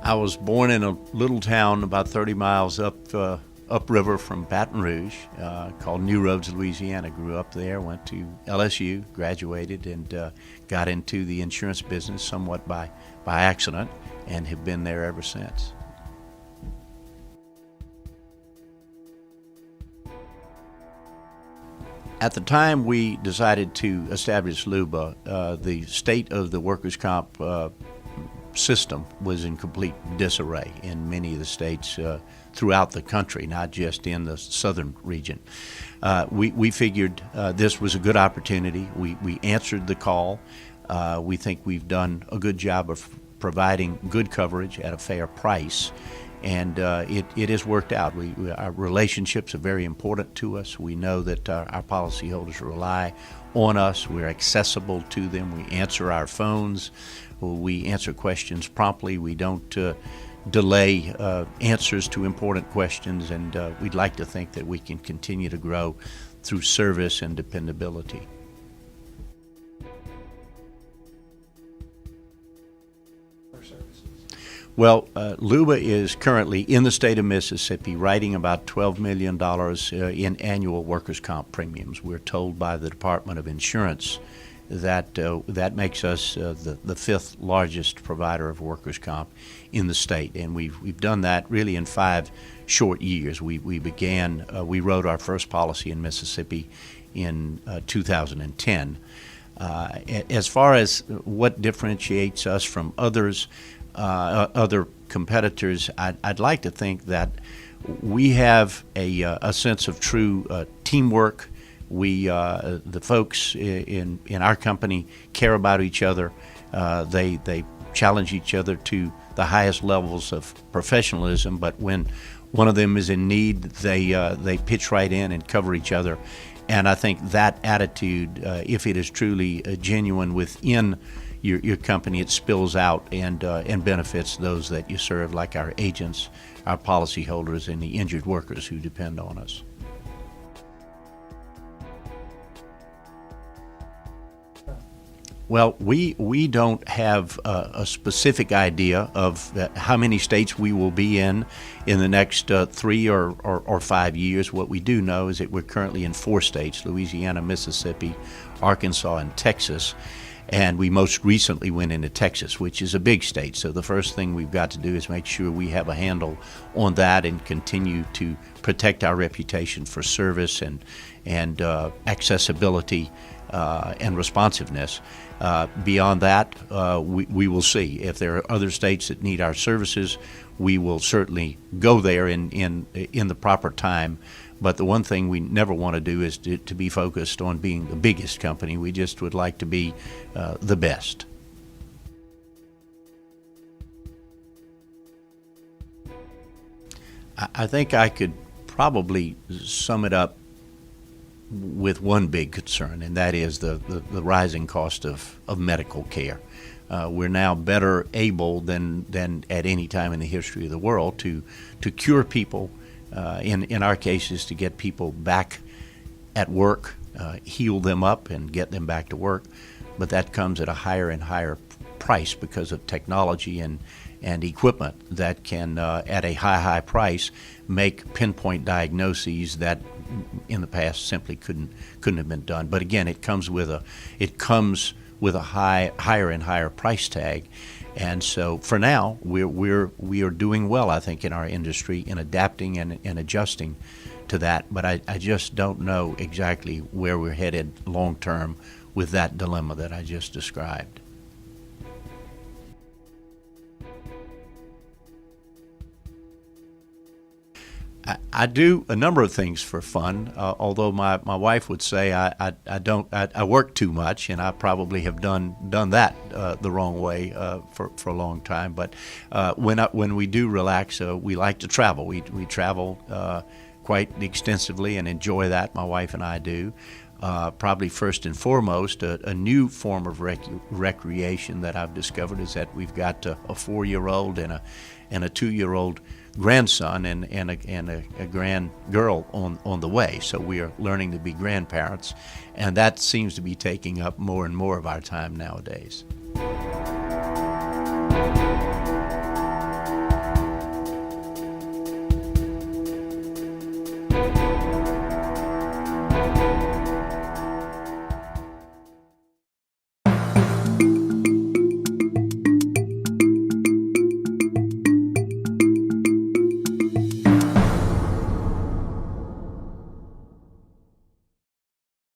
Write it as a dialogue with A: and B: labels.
A: I was born in a little town about 30 miles upriver from Baton Rouge called New Roads, Louisiana. Grew up there, went to LSU, graduated, and got into the insurance business somewhat by accident, and have been there ever since. At the time we decided to establish LUBA, the state of the workers' comp system was in complete disarray in many of the states throughout the country, not just in the southern region. We figured this was a good opportunity. We answered the call. We think we've done a good job of providing good coverage at a fair price, and it has worked out. Our relationships are very important to us. We know that our policyholders rely on us. We're accessible to them. We answer our phones. We answer questions promptly. We don't delay answers to important questions, and we'd like to think that we can continue to grow through service and dependability. Well, LUBA is currently in the state of Mississippi writing about $12 million in annual workers' comp premiums. We're told by the Department of Insurance that that makes us the fifth largest provider of workers' comp in the state, and we've done that really in 5 short years. We wrote our first policy in Mississippi in 2010. As far as what differentiates us from other competitors, I'd like to think that we have a sense of true teamwork. The folks in our company care about each other. They challenge each other to the highest levels of professionalism, but when one of them is in need, they pitch right in and cover each other. And I think that attitude, if it is truly genuine within your company, it spills out and benefits those that you serve, like our agents, our policyholders, and the injured workers who depend on us. Well, we don't have a specific idea of how many states we will be in the next 3 or 5 years. What we do know is that we're currently in 4 states: Louisiana, Mississippi, Arkansas, and Texas. And we most recently went into Texas, which is a big state. So the first thing we've got to do is make sure we have a handle on that and continue to protect our reputation for service and accessibility and responsiveness. Beyond that, we will see. If there are other states that need our services, we will certainly go there in the proper time. But the one thing we never want to do is to be focused on being the biggest company. We just would like to be the best. I think I could probably sum it up with one big concern, and that is the rising cost of medical care. We're now better able than at any time in the history of the world to cure people, in our cases to get people back at work, heal them up and get them back to work, but that comes at a higher and higher price because of technology and equipment that can, at a high price, make pinpoint diagnoses that in the past simply couldn't have been done. But again, it comes with a higher and higher price tag, and so for now we are doing well, I think, in our industry in adapting and adjusting to that. But I just don't know exactly where we're headed long term with that dilemma that I just described. I do a number of things for fun, although my wife would say I work too much, and I probably have done that the wrong way for a long time. But when we do relax, we like to travel. We travel quite extensively and enjoy that. My wife and I do. Probably first and foremost, a new form of recreation that I've discovered is that we've got a 4-year-old and a 2-year-old grandson and a grand girl on the way. So we are learning to be grandparents, and that seems to be taking up more and more of our time nowadays.